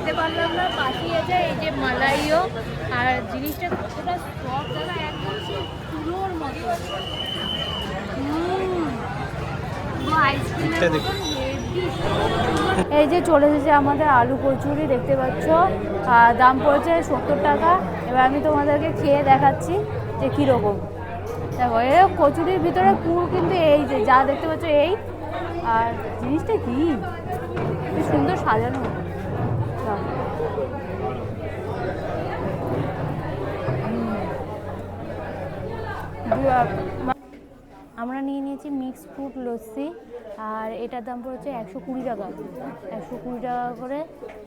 খেতে পারলাম না। পাশেই আছে এই যে মালাইও, আর জিনিসটা কতটা সফট দাদা, একদম সেই তুলোর মতো। এই যে চলে এসেছে আমাদের আলু কচুরি, দেখতে পাচ্ছ দাম পড়েছে 70 টাকা। এবার আমি তোমাদেরকে খেয়ে দেখাচ্ছি যে কীরকম। দেখো এ কচুরির ভিতরে পুর কিন্তু এই যে যা দেখতে পাচ্ছ এই, আর জিনিসটা কি সুন্দর সাজানো। আমরা নিয়ে নিয়েছি মিক্স ফ্রুট লস্যি, আর এটার দাম পড়েছে 120 টাকা, 120 টাকা করে।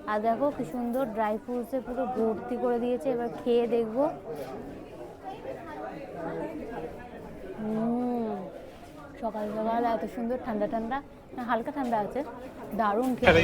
আর দেখো কি সুন্দর ড্রাই ফ্রুটসে পুরো ভর্তি করে দিয়েছে। এবার খেয়ে দেখবো। সকাল সকাল এত সুন্দর ঠান্ডা ঠান্ডা, হালকা ঠান্ডা আছে, দারুণ খেতে।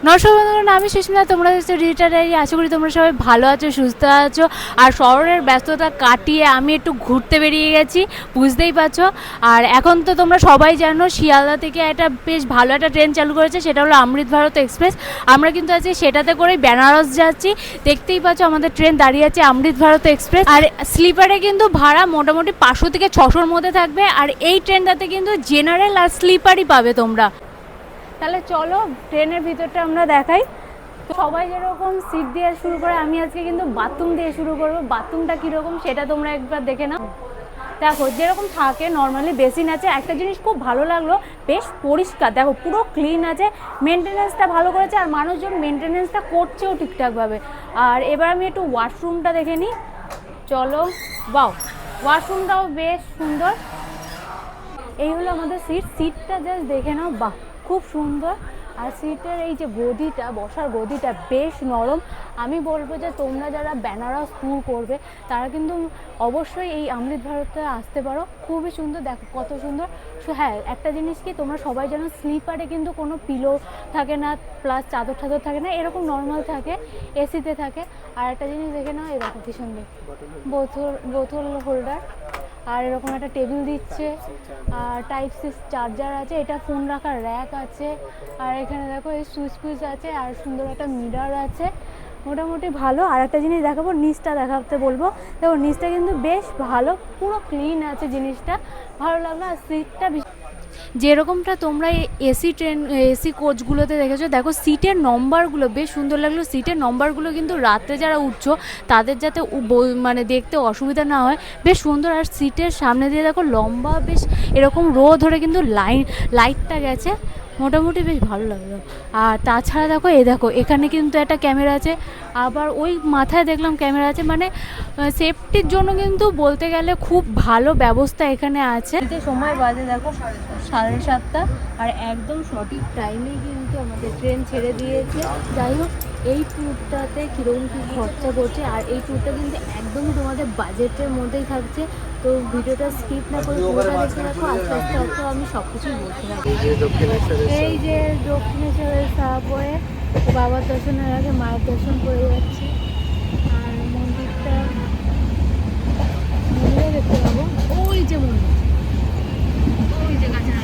নমস্কার বন্ধুরা, আমি সুস্মিতা, তোমরা হচ্ছে ডিজিটাল ডায়েরি। আশা করি তোমরা সবাই ভালো আছো, সুস্থ আছো। আর শহরের ব্যস্ততা কাটিয়ে আমি একটু ঘুরতে বেরিয়ে গেছি, বুঝতেই পারছো। আর এখন তো তোমরা সবাই জানো শিয়ালদা থেকে একটা বেশ ভালো একটা ট্রেন চালু করেছে, সেটা হলো অমৃত ভারত এক্সপ্রেস। আমরা কিন্তু আজকে সেটাতে করে বেনারস যাচ্ছি। দেখতেই পাচ্ছ আমাদের ট্রেন দাঁড়িয়ে আছে অমৃত ভারত এক্সপ্রেস। আর স্লিপারে কিন্তু ভাড়া মোটামুটি 500 থেকে 600-র মধ্যে থাকবে। আর এই ট্রেনটাতে কিন্তু জেনারেল আর স্লিপারই পাবে তোমরা। তাহলে চলো ট্রেনের ভিতরটা আমরা দেখাই। তো সবাই যেরকম সিট দিয়ে শুরু করে, আমি আজকে কিন্তু বাথরুম দিয়ে শুরু করবো। বাথরুমটা কীরকম সেটা তোমরা একবার দেখে নাও। দেখো যেরকম থাকে নর্মালি বেসিন আছে। একটা জিনিস খুব ভালো লাগলো, বেশ পরিষ্কার, দেখো পুরো ক্লিন আছে, মেনটেনেন্সটা ভালো করেছে, আর মানুষজন মেনটেনেন্সটা করছেও ঠিকঠাকভাবে। আর এবার আমি একটু ওয়াশরুমটা দেখে নিই, চলো। বাও, ওয়াশরুমটাও বেশ সুন্দর। এই হলো আমাদের সিটটা জাস্ট দেখে নাও, বাহ খুব সুন্দর। আর সিটের এই যে গদিটা, বসার গদিটা বেশ নরম। আমি বলবো যে তোমরা যারা বেনারস ট্যুর করবে তারা কিন্তু অবশ্যই এই অমৃত ভারতে আসতে পারো, খুবই সুন্দর। দেখো কত সুন্দর। হ্যাঁ, একটা জিনিস কি, তোমরা সবাই জানো স্লিপারে কিন্তু কোনো পিলো থাকে না, প্লাস চাদর টাদর থাকে না, এরকম নর্মাল থাকে, এসিতে থাকে। আর একটা জিনিস দেখে নাও, এই দেখো কি সুন্দর বোতল হোল্ডার, আর এরকম একটা টেবিল দিচ্ছে, আর টাইপ সি চার্জার আছে, এটা ফোন রাখার র্যাক আছে। আর এখানে দেখো এই সুইচ আছে, আর সুন্দর একটা মিরর আছে, মোটামুটি ভালো। আর একটা জিনিস দেখাবো, নিচটা দেখাতে বলবো। দেখো নিচটা কিন্তু বেশ ভালো, পুরো ক্লিন আছে, জিনিসটা ভালো লাগলো। আর সিটটা যেরকমটা তোমরা এসি ট্রেন এসি কোচগুলোতে দেখেছো, দেখো সিটের নম্বরগুলো বেশ সুন্দর লাগলো। সিটের নম্বরগুলো কিন্তু রাত্রে যারা উঠছো তাদের যাতে মানে দেখতে অসুবিধা না হয়, বেশ সুন্দর। আর সিটের সামনে দিয়ে দেখো লম্বা বেশ এরকম রো ধরে কিন্তু লাইটটা গেছে, মোটামুটি বেশ ভালো লাগলো। আর তাছাড়া দেখো দেখো এখানে কিন্তু একটা ক্যামেরা আছে, আবার ওই মাথায় দেখলাম ক্যামেরা আছে, মানে সেফটির জন্য কিন্তু বলতে গেলে খুব ভালো ব্যবস্থা এখানে আছে। সময় বাজে দেখো 7:30, আর একদম সঠিক টাইমে কিন্তু আমাদের ট্রেন ছেড়ে দিয়েছে। যাই হোক, এই ট্যুরটাতে কীরকম কী খরচা করছে, আর এই ট্যুরটা কিন্তু একদমই তোমাদের বাজেটের মধ্যেই থাকছে। তো ভিডিওটা স্কিপ না করে পুরোটা দেখে রাখো, আস্তে আস্তে আমি সব কিছুই বলতে থাকি। এই যে দক্ষিণেশ্বরের সাবওয়ে, বাবার দর্শনের আগে মায়ের দর্শন করে যাচ্ছি। আর মন্দিরটা দেখতে পাবো, ওই যে মন্দির, ওই যে গাছের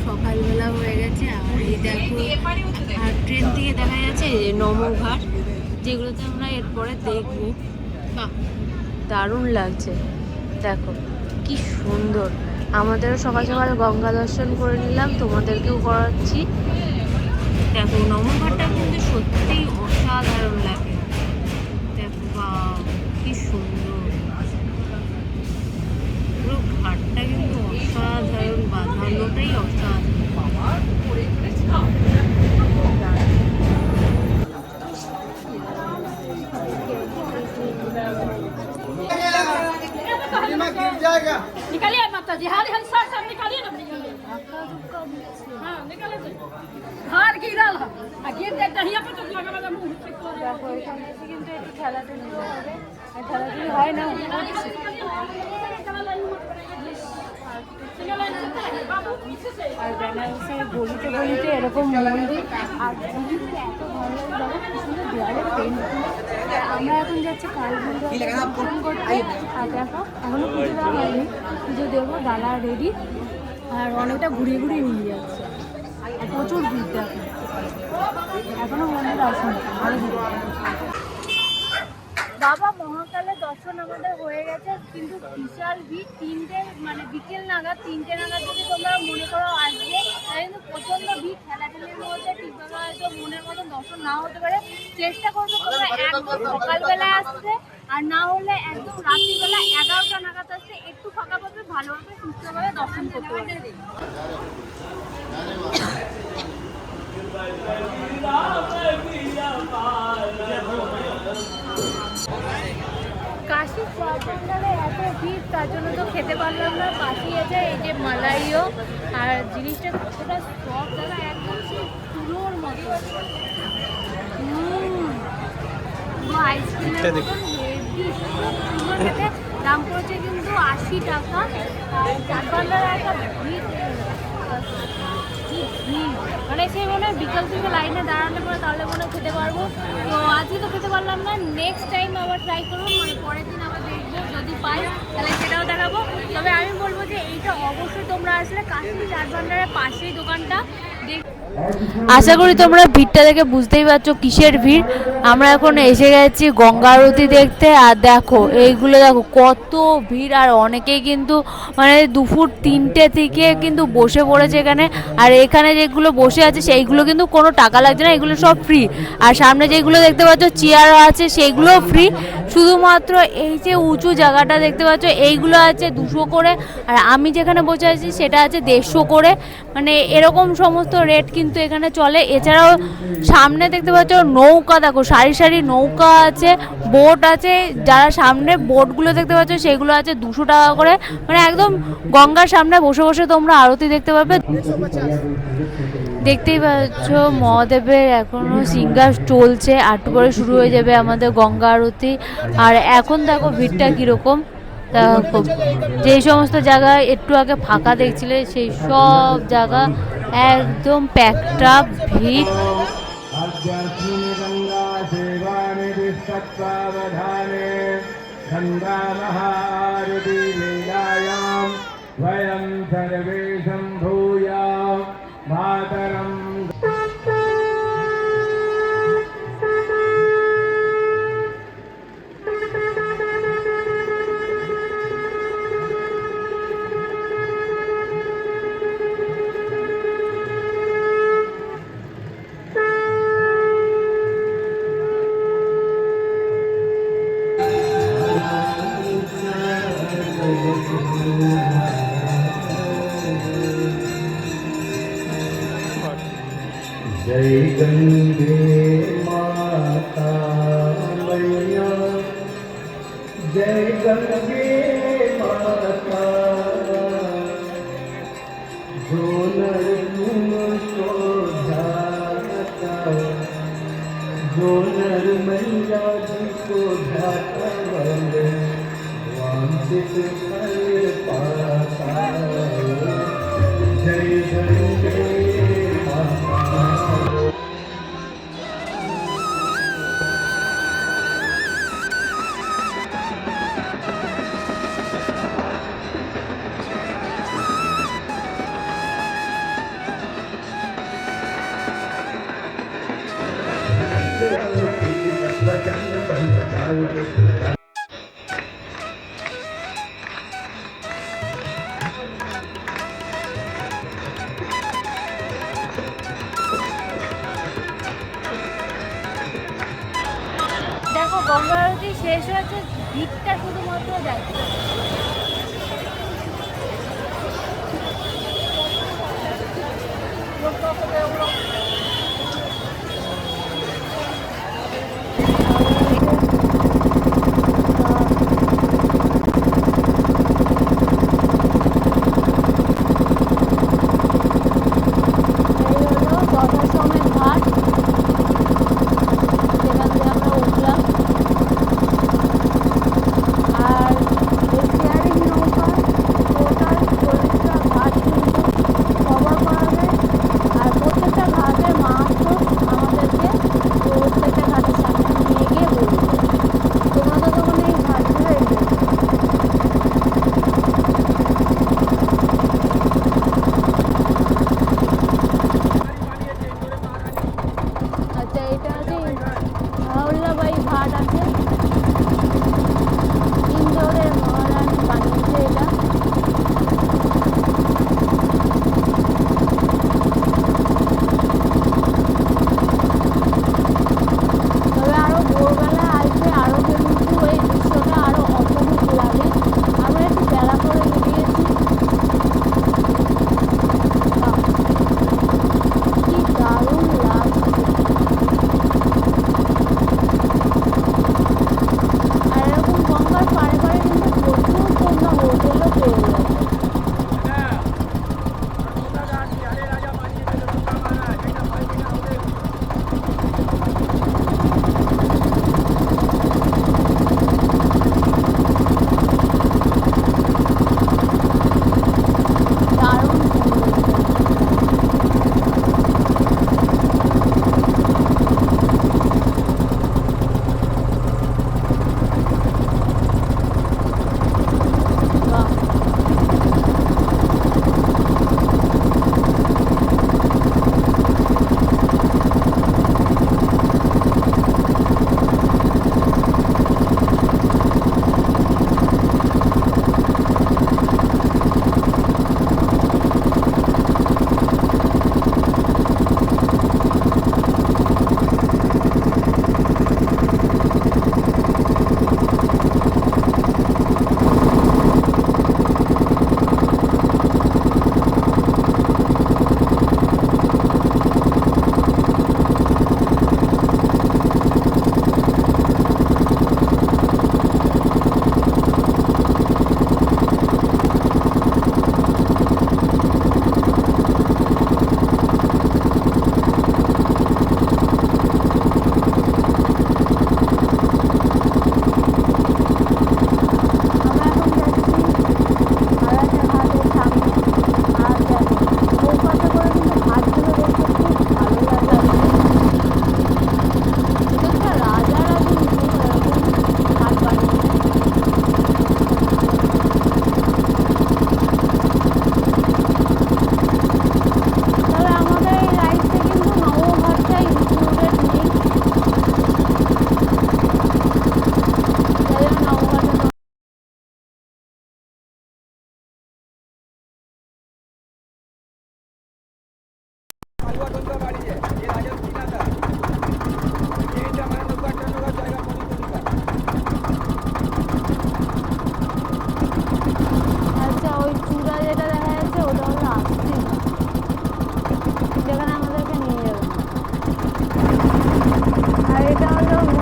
সকালবেলা হয়ে গেছে। আর এই দেখো, আর ট্রেন থেকে দেখা যাচ্ছে নমঘাট, যেগুলোতে আমরা এরপরে দেখবো। বাহ, দারুণ লাগছে, দেখো কি সুন্দর। আমাদেরও সকাল সকাল গঙ্গা দর্শন করে নিলাম, তোমাদেরকেও করাচ্ছি। দেখো নমঘাটটা কিন্তু সত্যিই অসাধারণ লাগে, দেখো বাহ কি সুন্দর, পুরো ঘাটটা কিন্তু অসাধারণ, বাঁধানোটাই অসাধারণ। निकालिए माता जी, हाल साथ निकालिए ना, हाँ निकाले हार गिरल गिर दे दहिया पे तो लगा मुंह। देखो এখানে কিন্তু একটু খেলাটা নিতে হবে। খেলাধুলি হয় না আর বেনারসের গলিতে গলিতে এরকম মন্দির আর মন্দিরটা এত ভালো লাগে কি সুন্দর দেওয়ালে পেন্ট। আমরা এখন যাচ্ছি কালীঘাট দর্শন করতে। আর দেখো এখনো পুজো দেওয়া হয়নি, পুজো দেবো, ডালা রেডি আর অনেকটা ঘুরিয়ে ঘুরিয়ে নিয়ে যাচ্ছে আর প্রচুর ভিড় দেখো এখনো মন্দির আসেনি আরো ভিড়। বাবা মহাকালের দর্শন আমাদের হয়ে গেছে, কিন্তু বিশাল ভিড়। বিকেল নাগাদ 3টে নাগাদ যদি তোমরা মনে করো আসবে, তাই কিন্তু প্রচণ্ড ভিড়। ঠেলাঠেলির মধ্যে ঠিকভাবে হয়তো মনের মতন দর্শন নাও হতে পারে। চেষ্টা করবো তোমরা একদম সকালবেলায় আসতে, আর না হলে একদম রাত্রিবেলা 11টা নাগাদ আসতে, একটু ফাঁকা পাবে, ভালোভাবে সুস্থভাবে দর্শন করতে পারবে। কাশি চারপান্ডারে এত ভিড়, তার জন্য তো খেতে পারলাম না। পাশেই আছে এই যে মালাইও, আর জিনিসটা কতটা সফট দাদা, একদম সেই তুলোর মতো। আইসক্রিমের মতন হেভি সুন্দর খেতে। দাম পড়ছে কিন্তু 80 টাকা। আর চারপান্ডারে একটা ভিড়, মানে সেই মনে হয় বিকাল থেকে লাইনে দাঁড়ালে পরে তাহলে মনে হয় খেতে পারবো। তো আজকে তো খেতে পারলাম না, নেক্সট টাইম আবার ট্রাই করবো, মানে পরের দিন আবার দেখবো, যদি পাই তাহলে সেটাও দেখাবো। তবে আমি বলবো যে এইটা অবশ্যই তোমরা আসলে কাশি চারভান্ডারের পাশেই দোকানটা দেখ। আশা করি তোমরা ভিড়টা দেখে বুঝতেই পারছো কিসের ভিড়। আমরা এখন এসে গেছি গঙ্গা আরতি দেখতে, আর দেখো এইগুলো দেখো কত ভিড়। আর অনেকেই কিন্তু মানে দুপুর 3টে থেকে কিন্তু বসে পড়েছে এখানে। আর এখানে যেগুলো বসে আছে সেইগুলো কিন্তু কোনো টাকা লাগছে না, এগুলো সব ফ্রি। আর সামনে যেগুলো দেখতে পাচ্ছ চেয়ার আছে সেইগুলোও ফ্রি। শুধুমাত্র এই যে উঁচু জায়গাটা দেখতে পাচ্ছ এইগুলো আছে 200 করে, আর আমি যেখানে বসে আছি সেটা আছে 150 করে। মানে এরকম সমস্ত রেট কিন্তু এখানে চলে। এছাড়াও সামনে দেখতে পাচ্ছ নৌকা, দেখো সারি সারি নৌকা আছে, বোট আছে। যারা সামনে বোটগুলো দেখতে পাচ্ছ সেগুলো আছে 200 টাকা করে। মানে একদম গঙ্গার সামনে বসে বসে তোমরা আরতি দেখতে পাবে। দেখতেই পাচ্ছ মহাদেবের এখনো সিঙ্গার চলছে, একটু পরে শুরু হয়ে যাবে আমাদের গঙ্গা আরতি। আর এখন দেখো ভিড়টা কীরকম, দেখো যেই সমস্ত জায়গায় একটু আগে ফাঁকা দেখছিলে সেই সব জায়গা একদম প্যাকটা ভিড়। जय गंगे माता मैया, जय गंगे माता, जो नर तुम शोधाता, जो नर मैया जी को ढाता बंदे वांछित फल पाता। जय गंगे দেখো গঙ্গা আরতি শেষ হয়েছে, ভিড়টা শুধুমাত্র যাচ্ছে।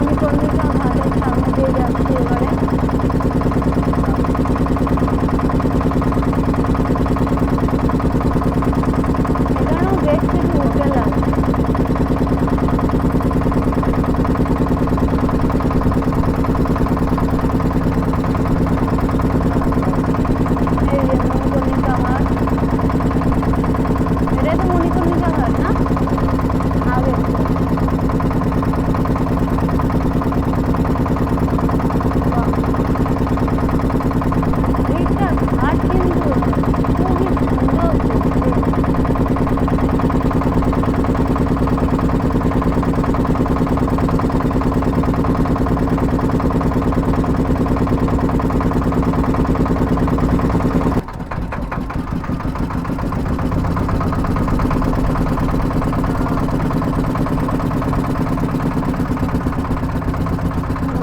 মণিকর্ণিকা ঘাটের সামনে দিয়ে যাচ্ছি এবারে। এখানেও বেশ কিছু হোটেল আছে। এই যে মণিকর্ণিকা ঘাট, এটাই তো মণিকর্ণিকা ঘাট না? আগে এইটা ঘাট কিন্তু খুবই সুন্দর দেখতে।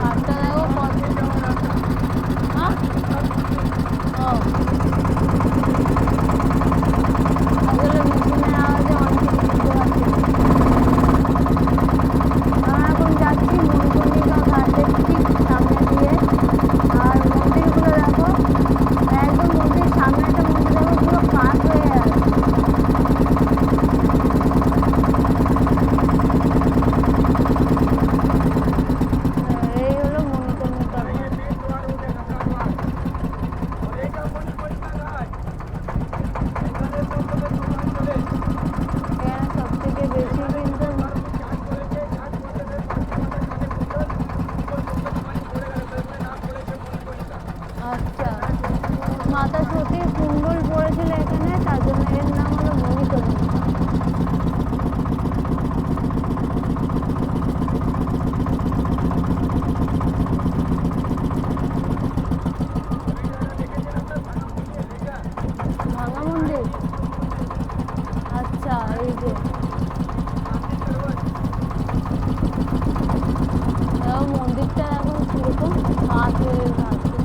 ঘাটটা দেখো কত। হ্যাঁ? ও, আসলে মেশিনের আওয়াজে অনেক কিছু বুঝতে পারছি না। আমরা এখন যাচ্ছি মণিকর্ণিকা ঘাটের ঠিক সামনে দিয়ে। আর মন্দিরগুলো দেখো, একদম মন্দির সামনে একটা মন্দির দেখো পুরো কাজ হয়ে আছে। এই হলো মণিকর্ণিকা ঘাট। এখানে সব থেকে বেশি কিন্তু আচ্ছা, মাতা সতীর কুণ্ডল পড়েছিল এখানে, তার জন্য এর নাম হলো মণিকর্ণিকা। ভাঙা মন্দির, আচ্ছা এই যে দেখো মন্দিরটা এখন কিরকম কাজ হয়ে আছে,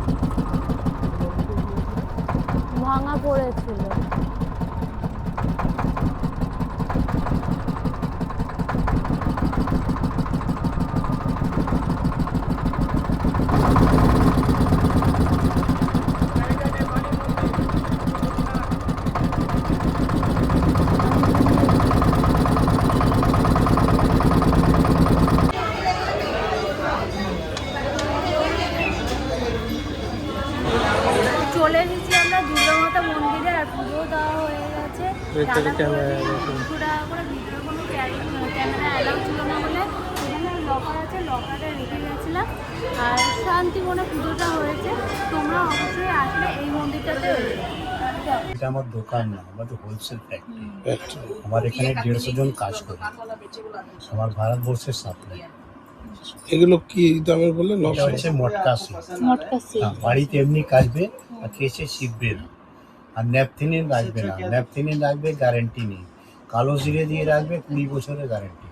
ভাঙা পড়েছিল। চলে এসেছি আমরা দুর্গা মাতা মন্দিরে, আর পুজো দেওয়া হয়ে গেছে। দাদা বললো 200 টাকা করে, ভিতরে কোনো ক্যামেরা অ্যালাউ ছিল না বলে এখানে লকার আছে, লকারে রেখে গেছিলাম। আর শান্তি মনে পুজোটা হয়েছে। তোমরা অবশ্যই আসলে এই মন্দিরটাতে এটা আমার দোকান না, আমাদের হোলসেল ফ্যাক্টরি। আমার এখানে 150 জন কাজ করে, আমার ভারতবর্ষের সাপ্লাই। এগুলো কি দামের বলে? এটা হচ্ছে মটকাসি। হ্যাঁ, বাড়িতে এমনি কাজবে আর কেসে শিখবে না। আর ন্যাপথিনিন রাখবে না, ন্যাপথিনিন রাখবে গ্যারেন্টি নেই। কালো জিরে দিয়ে রাখবে 20 বছরের গ্যারেন্টি।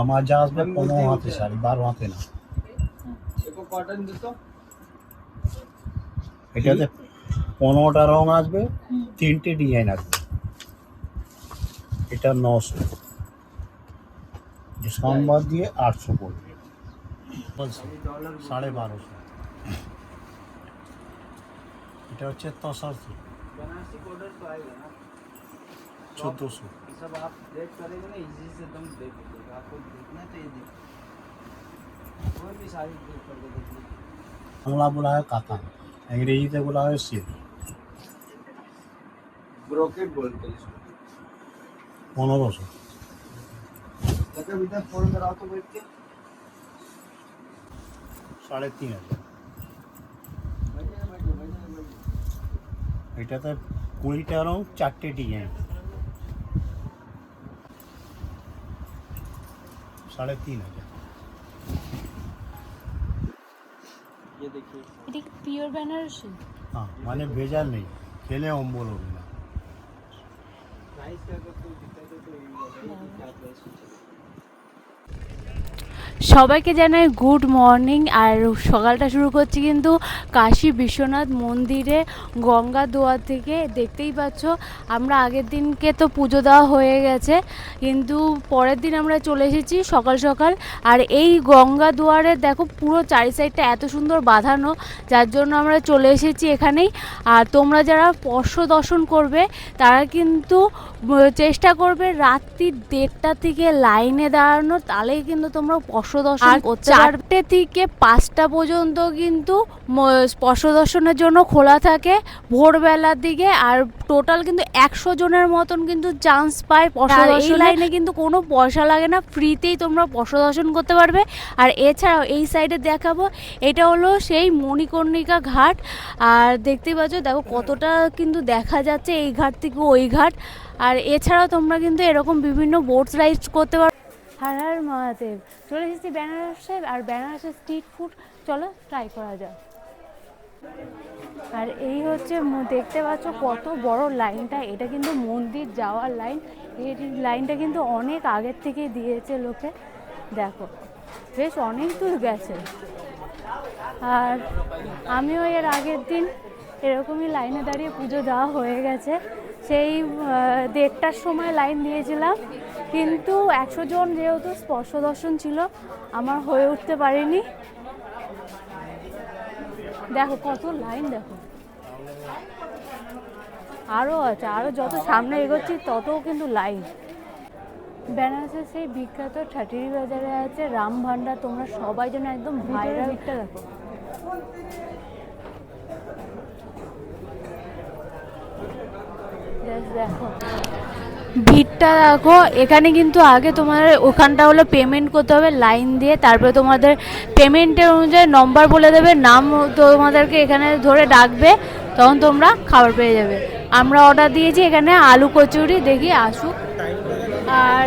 আমার যা আসবে 15 হাতে শাড়ি, 12 হাতে না। এটাতে 15টা রং আসবে, 3টে ডিজাইন আসবে। এটা 900, ডিসকাউন্ট বাদ দিয়ে 800 পড়বে। 1250। এটা হচ্ছে তসর, 1400। सब आप देख करेंगे ना, इजी से एकदम देख लीजिएगा। आपको देखना तो ये देखिए, कोई भी साड़ी देख करके देख लीजिए। बांग्ला बोला है काता, अंग्रेजी से बोला है सिल्क। ब्रोकेट बोलते हैं इसको। 1500। अगर इधर फोन कराओ तो बैठ के 3500। बैठिए। এটাতে 20টা রং, 4টে ডিজাইন, 3500। ये देखिए, এটা কি পিওর বেনারসি? हाँ, माने भेजा नहीं, खेले अम्बोल हो गया। प्राइस का अगर कोई दिक्कत है तो ये बताइए कि क्या प्राइस है। সবাইকে জানাই গুড মর্নিং। আর সকালটা শুরু করছি কিন্তু কাশী বিশ্বনাথ মন্দিরে গঙ্গা দুয়ার থেকে। দেখতেই পাচ্ছ আমরা আগের দিনকে তো পুজো দেওয়া হয়ে গেছে, কিন্তু পরের দিন আমরা চলে এসেছি সকাল সকাল। আর এই গঙ্গা দুয়ারে দেখো পুরো চারি সাইডটা এত সুন্দর বাঁধানো, যার জন্য আমরা চলে এসেছি এখানেই। আর তোমরা যারা স্পর্শ দর্শন করবে তারা কিন্তু চেষ্টা করবে রাত্রি 1:30 থেকে লাইনে দাঁড়ানো, তাহলেই কিন্তু তোমরা স্পর্শ দর্শন করতে পারবে। 4টে থেকে 5টা পর্যন্ত কিন্তু স্পর্শ দর্শনের জন্য খোলা থাকে ভোরবেলার দিকে। আর টোটাল কিন্তু 100 জনের মতন কিন্তু চান্স পায় স্পর্শ দর্শন। লাইনে কিন্তু কোনো পয়সা লাগে না, ফ্রিতেই তোমরা স্পর্শ দর্শন করতে পারবে। আর এছাড়াও এই সাইডে দেখাবো, এটা হলো সেই মণিকর্ণিকা ঘাট। আর দেখতেই পাচ্ছ দেখো কতটা কিন্তু দেখা যাচ্ছে এই ঘাট থেকে ওই ঘাট। আর এছাড়াও তোমরা কিন্তু এরকম বিভিন্ন বোটস রাইড করতে পারো। হর হর মহাদেব। চলে এসেছি বেনারসে, আর বেনারসের স্ট্রিট ফুড চলো ট্রাই করা যাক। আর এই হচ্ছে দেখতে পাচ্ছ কত বড় লাইনটা, এটা কিন্তু মন্দির যাওয়ার লাইন। এই লাইনটা কিন্তু অনেক আগের থেকেই দিয়েছে লোকে, দেখো বেশ অনেক দূর গেছে। আর আমিও এর আগের দিন এরকমই লাইনে দাঁড়িয়ে পুজো দেওয়া হয়ে গেছে। সেই 1:30টার সময় লাইন দিয়েছিলাম, কিন্তু 100 জন যেহেতু স্পর্শ দর্শন ছিল আমার হয়ে উঠতে পারিনি। দেখো কত লাইন, দেখো আরও আছে, আরও যত সামনে এগোচ্ছি ততও কিন্তু লাইন। বেনারসের সেই বিখ্যাত ঠাটিরি বাজারে আছে রাম ভান্ডার, তোমরা সবাই যেন একদম ভাইরাল। ভিড়টা দেখো, দেখো ভিড়টা দেখো। এখানে কিন্তু আগে তোমাদের ওখানটা হলো পেমেন্ট করতে হবে লাইন দিয়ে, তারপরে তোমাদের পেমেন্টের অনুযায়ী নম্বর বলে দেবে, নাম তোমাদেরকে এখানে ধরে ডাকবে, তখন তোমরা খাবার পেয়ে যাবে। আমরা অর্ডার দিয়েছি এখানে আলু কচুরি, দেখি আসুক। আর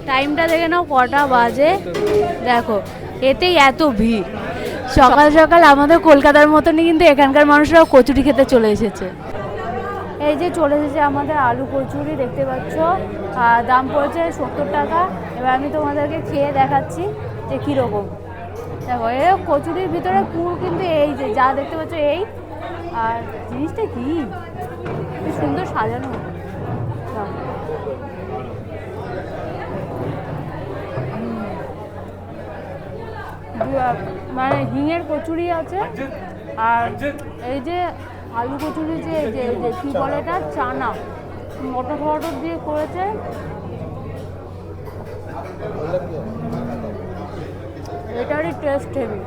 টাইমটা দেখে নাও কটা বাজে, দেখো এতেই এত ভিড়। সকাল সকাল আমাদের কলকাতার মতনই কিন্তু এখানকার মানুষরাও কচুরি খেতে চলে এসেছে। এই যে চলে এসেছে আমাদের আলু কচুরি, দেখতে পাচ্ছ দাম পড়েছে 70 টাকা। এবার আমি তোমাদেরকে খেয়ে দেখাচ্ছি যে কীরকম। দেখো এই কচুরির ভিতরে পুর কিন্তু এই যে যা দেখতে পাচ্ছ এই, আর জিনিসটা কি সুন্দর সাজানো, মানে হিঙের কচুরি আছে। আর এই যে আলু কচুরি যে কী বলে এটা, চানা মটর ফটর দিয়ে করেছে, এটারই টেস্ট হেভি।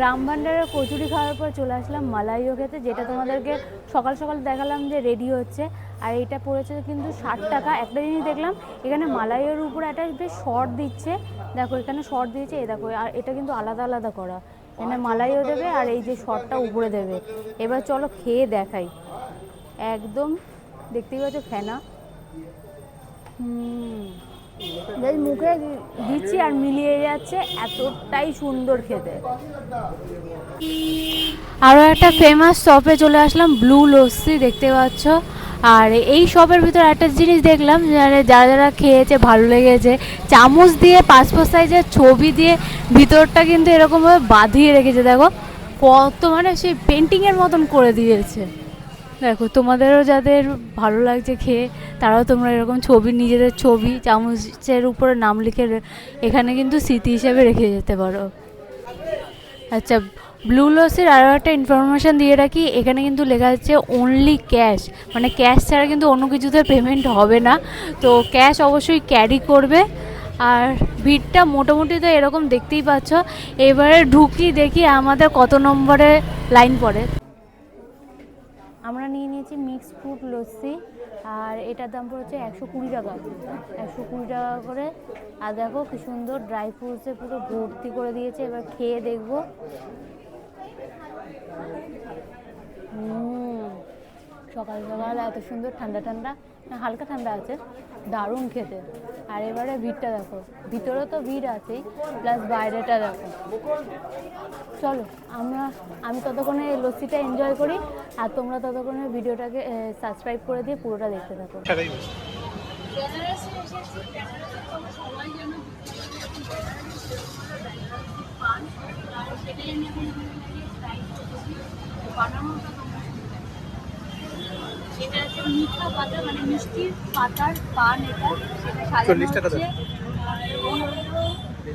রাম ভান্ডারের কচুরি খাওয়ার পর চলে আসলাম মালাইও খেতে, যেটা তোমাদেরকে সকাল সকাল দেখালাম যে রেডি হচ্ছে। আর এটা পড়েছে কিন্তু 60 টাকা। একটা জিনিস দেখলাম এখানে মালাইয়ের উপরে একটা বেশ শর্ট দিচ্ছে, দেখো এখানে শর্ট দিয়েছে, এই দেখো। আর এটা কিন্তু আলাদা আলাদা করা, এখানে মালাইও দেবে আর এই যে শর্টটা উপরে দেবে। এবার চলো খেয়ে দেখাই, একদম দেখতেই পাচ্ছ ফেনা। মুখে দিচ্ছি আর মিলিয়ে যাচ্ছে, এতটাই সুন্দর খেতে। আরও একটা ফেমাস শপে চলে আসলাম, ব্লু লস্যি দেখতে পাচ্ছ। আর এই শপের ভিতরে একটা জিনিস দেখলাম, যারা যারা খেয়েছে ভালো লেগেছে, চামচ দিয়ে পাসপোর্ট সাইজের ছবি দিয়ে ভিতরটা কিন্তু এরকমভাবে বাঁধিয়ে রেখেছে, দেখো কত মানে সেই পেন্টিংয়ের মতন করে দিয়েছে। দেখো তোমাদেরও যাদের ভালো লাগছে খেয়ে, তারাও তোমরা এরকম ছবি, নিজেদের ছবি চামচের উপরে নাম লিখে এখানে কিন্তু স্মৃতি হিসেবে রেখে যেতে পারো। আচ্ছা, ব্লু লসের আরও একটা ইনফরমেশান দিয়ে রাখি, এখানে কিন্তু লেখা আছে অনলি ক্যাশ, মানে ক্যাশ ছাড়া কিন্তু অন্য কিছুতে পেমেন্ট হবে না, তো ক্যাশ অবশ্যই ক্যারি করবে। আর ভিড়টা মোটামুটি তো এরকম দেখতেই পাচ্ছ। এবারে ঢুকি, দেখি আমাদের কত নম্বরে লাইন পড়ে। আমরা নিয়ে নিয়েছি মিক্সড ফ্রুট লস্যি, আর এটার দাম পড়েছে 120 টাকা, 120 টাকা করে। আর দেখো কি সুন্দর ড্রাই ফ্রুটসে পুরো ভর্তি করে দিয়েছে। এবার খেয়ে দেখবো। সকাল সকাল এত সুন্দর ঠান্ডা ঠান্ডা, হালকা ঠান্ডা আছে, দারুণ খেতে। আর এবারে ভিড়টা দেখো, ভিতরে তো ভিড় আছেই, প্লাস বাইরেটা দেখো। চলো আমি ততক্ষণে এই লস্যিটা এনজয় করি, আর তোমরা ততক্ষণে ভিডিওটাকে সাবস্ক্রাইব করে দিয়ে পুরোটা দেখতে থাকো। বেনারসে এসেছি, বেনারসে তোমরা সবাই যেন পান, আর সেটাই আমি এখন ট্রাই করছি বানানোটা তোমরা শুনতে। এটা হচ্ছে মিঠা পাতা, মানে মিষ্টির পাতার পান এটা, সেটা সাজানো হচ্ছে।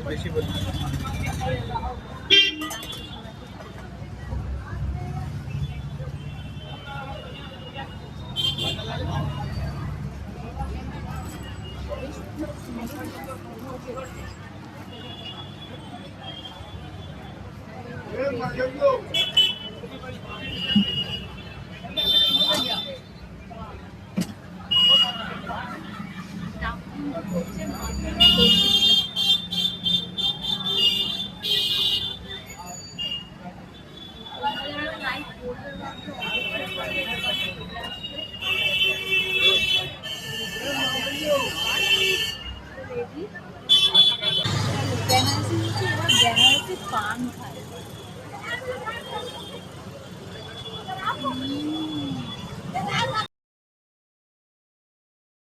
বেশি বলি করছে